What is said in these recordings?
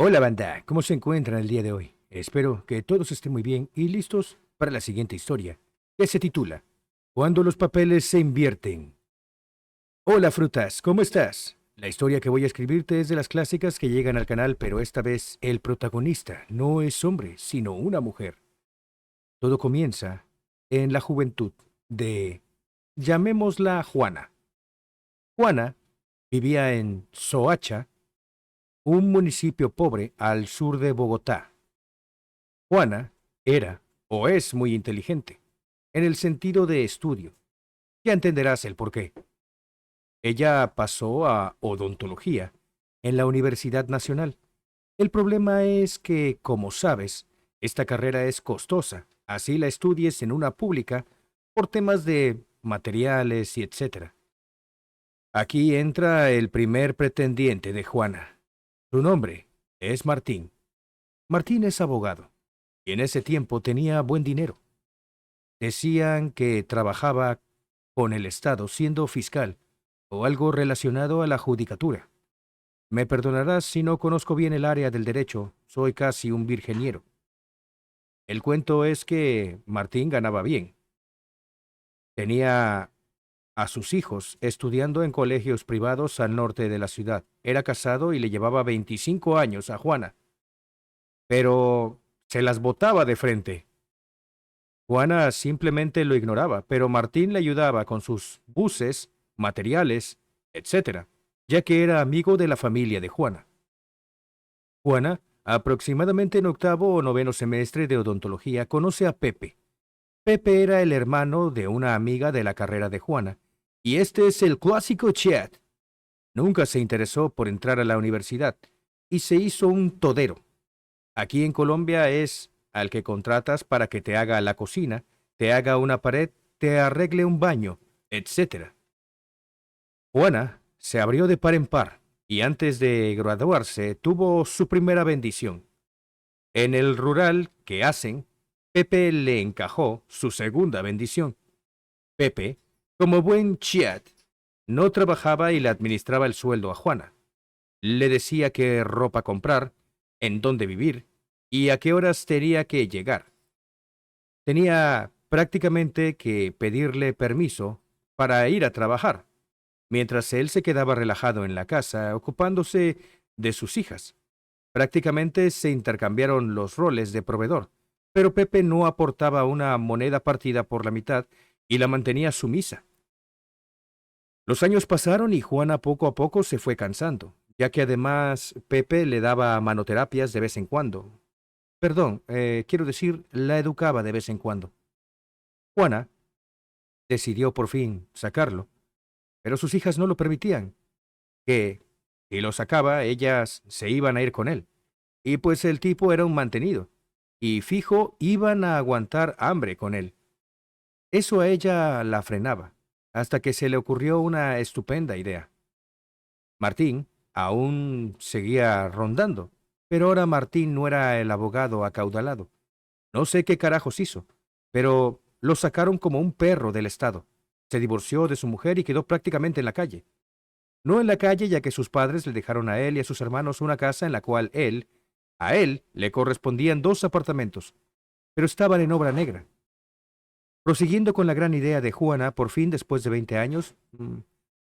Hola banda, ¿cómo se encuentran el día de hoy? Espero que todos estén muy bien y listos para la siguiente historia, que se titula Cuando los papeles se invierten. Hola frutas, ¿cómo estás? La historia que voy a escribirte es de las clásicas que llegan al canal, pero esta vez el protagonista no es hombre, sino una mujer. Todo comienza en la juventud de, llamémosla Juana. Juana vivía en Soacha, un municipio pobre al sur de Bogotá. Juana era o es muy inteligente, en el sentido de estudio. Ya entenderás el porqué. Ella pasó a odontología en la Universidad Nacional. El problema es que, como sabes, esta carrera es costosa, así la estudies en una pública por temas de materiales y etcétera. Aquí entra el primer pretendiente de Juana. Su nombre es Martín. Martín es abogado y en ese tiempo tenía buen dinero. Decían que trabajaba con el Estado siendo fiscal o algo relacionado a la judicatura. Me perdonarás si no conozco bien el área del derecho, soy casi un virgeniero. El cuento es que Martín ganaba bien. Tenía a sus hijos estudiando en colegios privados al norte de la ciudad. Era casado y le llevaba 25 años a Juana, pero se las botaba de frente. Juana simplemente lo ignoraba, pero Martín le ayudaba con sus buses, materiales, etcétera, ya que era amigo de la familia de Juana. Juana, aproximadamente en octavo o noveno semestre de odontología, conoce a Pepe. Pepe era el hermano de una amiga de la carrera de Juana, y este es el clásico chat. Nunca se interesó por entrar a la universidad, y se hizo un todero. Aquí en Colombia es al que contratas para que te haga la cocina, te haga una pared, te arregle un baño, etcétera. Juana se abrió de par en par y antes de graduarse tuvo su primera bendición. En el rural que hacen, Pepe le encajó su segunda bendición. Pepe, como buen chiat, no trabajaba y le administraba el sueldo a Juana. Le decía qué ropa comprar, en dónde vivir y a qué horas tenía que llegar. Tenía prácticamente que pedirle permiso para ir a trabajar, mientras él se quedaba relajado en la casa ocupándose de sus hijas. Prácticamente se intercambiaron los roles de proveedor, pero Pepe no aportaba una moneda partida por la mitad y la mantenía sumisa. Los años pasaron y Juana poco a poco se fue cansando, ya que además Pepe le daba manoterapias de vez en cuando. Perdón, quiero decir, la educaba de vez en cuando. Juana decidió por fin sacarlo, pero sus hijas no lo permitían, que si lo sacaba, ellas se iban a ir con él. Y pues el tipo era un mantenido, y fijo iban a aguantar hambre con él. Eso a ella la frenaba, hasta que se le ocurrió una estupenda idea. Martín aún seguía rondando, pero ahora Martín no era el abogado acaudalado. No sé qué carajos hizo, pero lo sacaron como un perro del Estado. Se divorció de su mujer y quedó prácticamente en la calle. No en la calle, ya que sus padres le dejaron a él y a sus hermanos una casa en la cual a él le correspondían 2 apartamentos, pero estaban en obra negra. Prosiguiendo con la gran idea de Juana, por fin, después de 20 años,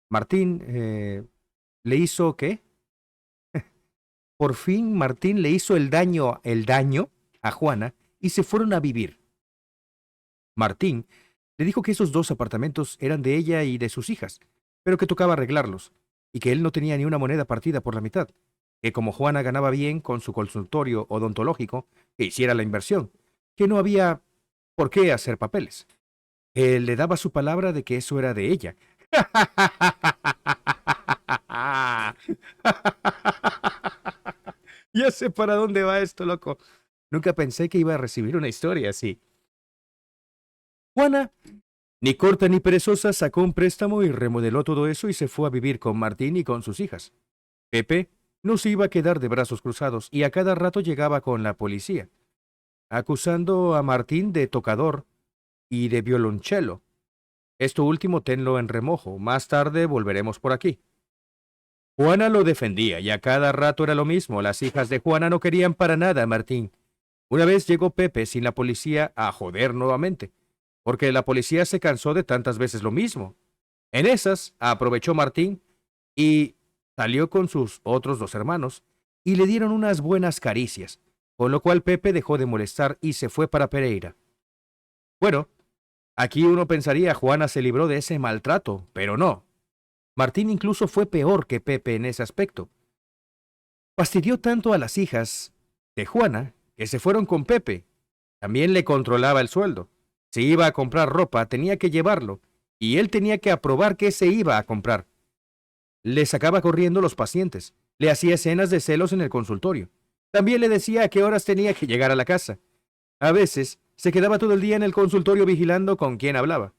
Martín le hizo ¿qué? Por fin Martín le hizo el daño a Juana y se fueron a vivir. Martín le dijo que esos 2 apartamentos eran de ella y de sus hijas, pero que tocaba arreglarlos, y que él no tenía ni una moneda partida por la mitad, que como Juana ganaba bien con su consultorio odontológico, que hiciera la inversión, que no había por qué hacer papeles. Él le daba su palabra de que eso era de ella. Ya sé para dónde va esto, loco. Nunca pensé que iba a recibir una historia así. Juana, ni corta ni perezosa, sacó un préstamo y remodeló todo eso y se fue a vivir con Martín y con sus hijas. Pepe no se iba a quedar de brazos cruzados y a cada rato llegaba con la policía, acusando a Martín de tocador y de violonchelo. Esto último tenlo en remojo, más tarde volveremos por aquí. Juana lo defendía y a cada rato era lo mismo. Las hijas de Juana no querían para nada a Martín. Una vez llegó Pepe sin la policía a joder nuevamente, porque la policía se cansó de tantas veces lo mismo. En esas aprovechó Martín y salió con sus otros dos hermanos y le dieron unas buenas caricias, con lo cual Pepe dejó de molestar y se fue para Pereira. Bueno, aquí uno pensaría Juana se libró de ese maltrato, pero no. Martín incluso fue peor que Pepe en ese aspecto. Fastidió tanto a las hijas de Juana que se fueron con Pepe. También le controlaba el sueldo. Si iba a comprar ropa, tenía que llevarlo, y él tenía que aprobar qué se iba a comprar. Le sacaba corriendo los pacientes, le hacía escenas de celos en el consultorio. También le decía a qué horas tenía que llegar a la casa. A veces se quedaba todo el día en el consultorio vigilando con quién hablaba.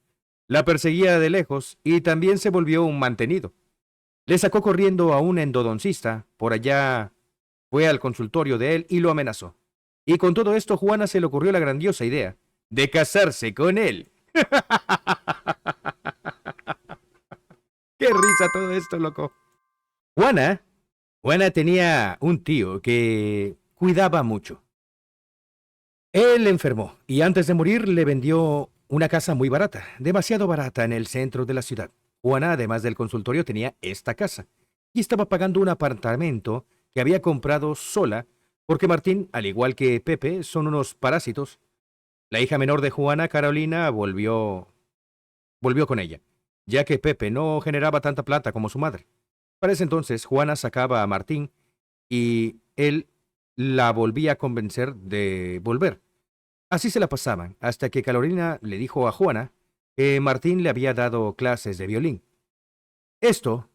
La perseguía de lejos y también se volvió un mantenido. Le sacó corriendo a un endodoncista, por allá fue al consultorio de él y lo amenazó. Y con todo esto, Juana se le ocurrió la grandiosa idea de casarse con él. ¡Qué risa todo esto, loco! Juana, Juana tenía un tío que cuidaba mucho. Él enfermó y antes de morir le vendió una casa muy barata, demasiado barata en el centro de la ciudad. Juana, además del consultorio, tenía esta casa y estaba pagando un apartamento que había comprado sola porque Martín, al igual que Pepe, son unos parásitos. La hija menor de Juana, Carolina, volvió con ella, ya que Pepe no generaba tanta plata como su madre. Para ese entonces, Juana sacaba a Martín y él la volvía a convencer de volver. Así se la pasaban, hasta que Carolina le dijo a Juana que Martín le había dado clases de violín. Esto,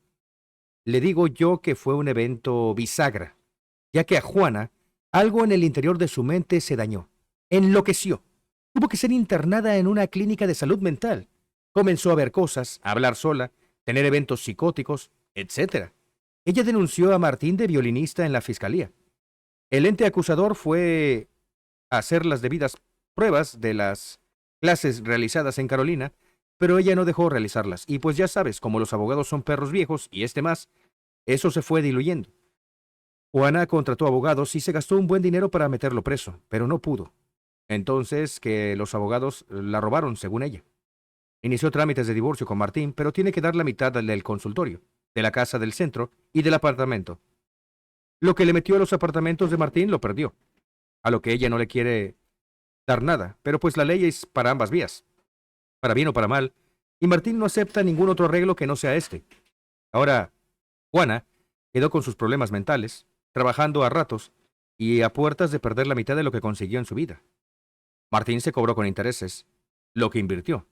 le digo yo que fue un evento bisagra, ya que a Juana algo en el interior de su mente se dañó, enloqueció. Tuvo que ser internada en una clínica de salud mental. Comenzó a ver cosas, a hablar sola, tener eventos psicóticos, etc. Ella denunció a Martín de violinista en la fiscalía. El ente acusador fue a hacer las debidas pruebas de las clases realizadas en Carolina, pero ella no dejó realizarlas. Y pues ya sabes, como los abogados son perros viejos y este más, eso se fue diluyendo. Juana contrató abogados y se gastó un buen dinero para meterlo preso, pero no pudo. Entonces, que los abogados la robaron, según ella. Inició trámites de divorcio con Martín, pero tiene que dar la mitad del consultorio, de la casa del centro y del apartamento. Lo que le metió a los apartamentos de Martín lo perdió, a lo que ella no le quiere dar nada, pero pues la ley es para ambas vías, para bien o para mal, y Martín no acepta ningún otro arreglo que no sea este. Ahora, Juana quedó con sus problemas mentales, trabajando a ratos y a puertas de perder la mitad de lo que consiguió en su vida. Martín se cobró con intereses lo que invirtió.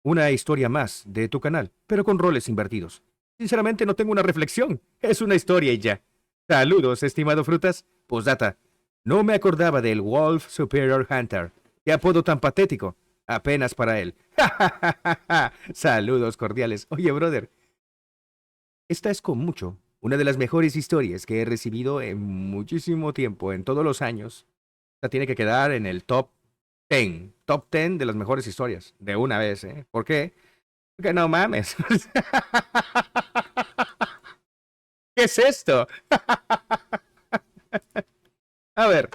Una historia más de tu canal, pero con roles invertidos. Sinceramente no tengo una reflexión, es una historia y ya. Saludos, estimado Frutas. Postdata. No me acordaba del Wolf Superior Hunter. Qué apodo tan patético. Apenas para él. Saludos cordiales. Oye, brother, esta es con mucho una de las mejores historias que he recibido en muchísimo tiempo, en todos los años. Esta tiene que quedar en el top 10 de las mejores historias, de una vez, ¿eh? ¿Por qué? Porque no mames. ¿Qué es esto? A ver,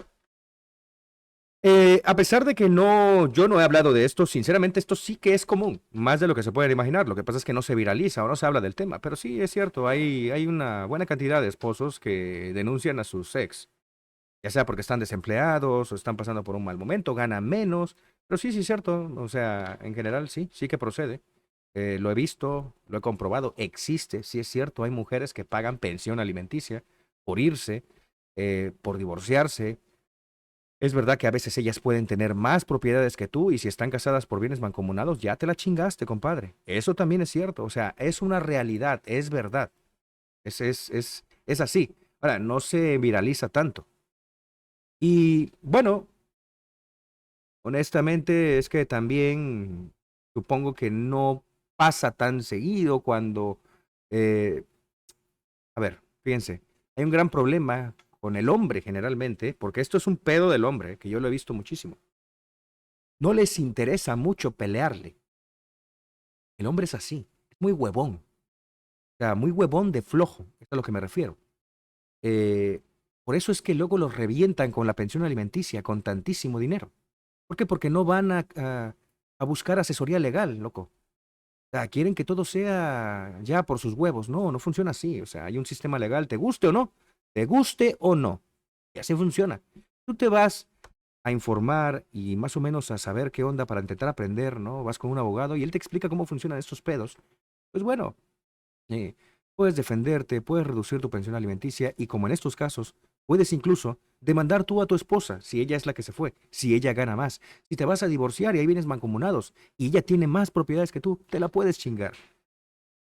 a pesar de que yo no he hablado de esto, sinceramente esto sí que es común, más de lo que se pueden imaginar. Lo que pasa es que no se viraliza o no se habla del tema, pero sí es cierto, hay una buena cantidad de esposos que denuncian a sus ex, ya sea porque están desempleados o están pasando por un mal momento, ganan menos, pero sí, sí es cierto, o sea, en general sí, sí que procede. Lo he visto, lo he comprobado, existe, sí es cierto, hay mujeres que pagan pensión alimenticia por irse, por divorciarse. Es verdad que a veces ellas pueden tener más propiedades que tú y si están casadas por bienes mancomunados, ya te la chingaste, compadre. Eso también es cierto, o sea, es una realidad, es verdad, es así. Ahora, no se viraliza tanto. Y bueno, honestamente es que también supongo que no pasa tan seguido cuando, eh, a ver, fíjense, hay un gran problema con el hombre generalmente, porque esto es un pedo del hombre, que yo lo he visto muchísimo. No les interesa mucho pelearle. El hombre es así, es muy huevón. O sea, muy huevón de flojo, es a lo que me refiero. Eh, por eso es que luego los revientan con la pensión alimenticia, con tantísimo dinero. ¿Por qué? Porque no van a buscar asesoría legal, loco. O sea, quieren que todo sea ya por sus huevos. No, no funciona así. O sea, hay un sistema legal, te guste o no, te guste o no. Y así funciona. Tú te vas a informar y más o menos a saber qué onda para intentar aprender, ¿no? Vas con un abogado y él te explica cómo funcionan estos pedos. Pues bueno, eh, puedes defenderte, puedes reducir tu pensión alimenticia y como en estos casos, puedes incluso demandar tú a tu esposa si ella es la que se fue, si ella gana más. Si te vas a divorciar y ahí vienes mancomunados y ella tiene más propiedades que tú, te la puedes chingar.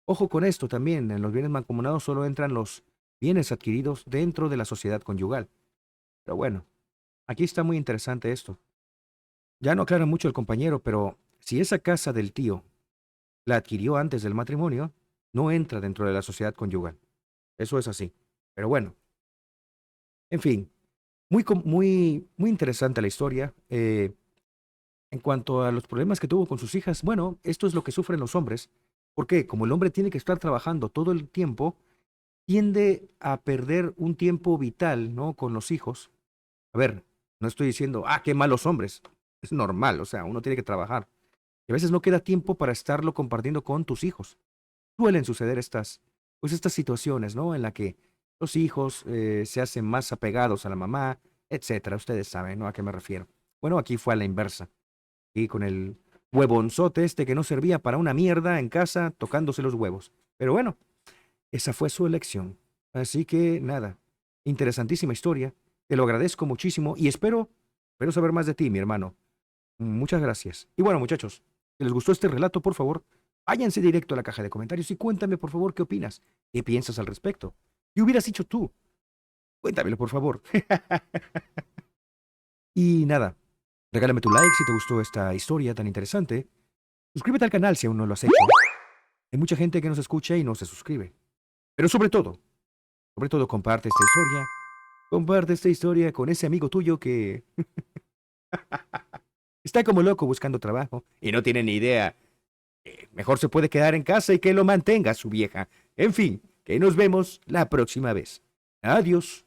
Ojo con esto también, en los bienes mancomunados solo entran los bienes adquiridos dentro de la sociedad conyugal. Pero bueno, aquí está muy interesante esto. Ya no aclara mucho el compañero, pero si esa casa del tío la adquirió antes del matrimonio, no entra dentro de la sociedad conyugal. Eso es así. Pero bueno, en fin, muy interesante la historia. En cuanto a los problemas que tuvo con sus hijas, bueno, esto es lo que sufren los hombres. Porque como el hombre tiene que estar trabajando todo el tiempo, tiende a perder un tiempo vital, ¿no? Con los hijos. A ver, no estoy diciendo, qué malos hombres. Es normal, o sea, uno tiene que trabajar. Y a veces no queda tiempo para estarlo compartiendo con tus hijos. Suelen suceder estas situaciones, ¿no? En la que los hijos se hacen más apegados a la mamá, etcétera. Ustedes saben, ¿no? A qué me refiero. Bueno, aquí fue a la inversa. Y con el huevonzote este que no servía para una mierda en casa tocándose los huevos. Pero bueno, esa fue su elección. Así que nada, interesantísima historia. Te lo agradezco muchísimo y espero saber más de ti, mi hermano. Muchas gracias. Y bueno, muchachos, si les gustó este relato, por favor, váyanse directo a la caja de comentarios y cuéntame, por favor, qué opinas. ¿Qué piensas al respecto? ¿Qué hubieras hecho tú? Cuéntamelo, por favor. Y nada, regálame tu like si te gustó esta historia tan interesante. Suscríbete al canal si aún no lo has hecho. Hay mucha gente que nos escucha y no se suscribe. Pero sobre todo, comparte esta historia con ese amigo tuyo que está como loco buscando trabajo y no tiene ni idea. Mejor se puede quedar en casa y que lo mantenga su vieja. En fin, que nos vemos la próxima vez. Adiós.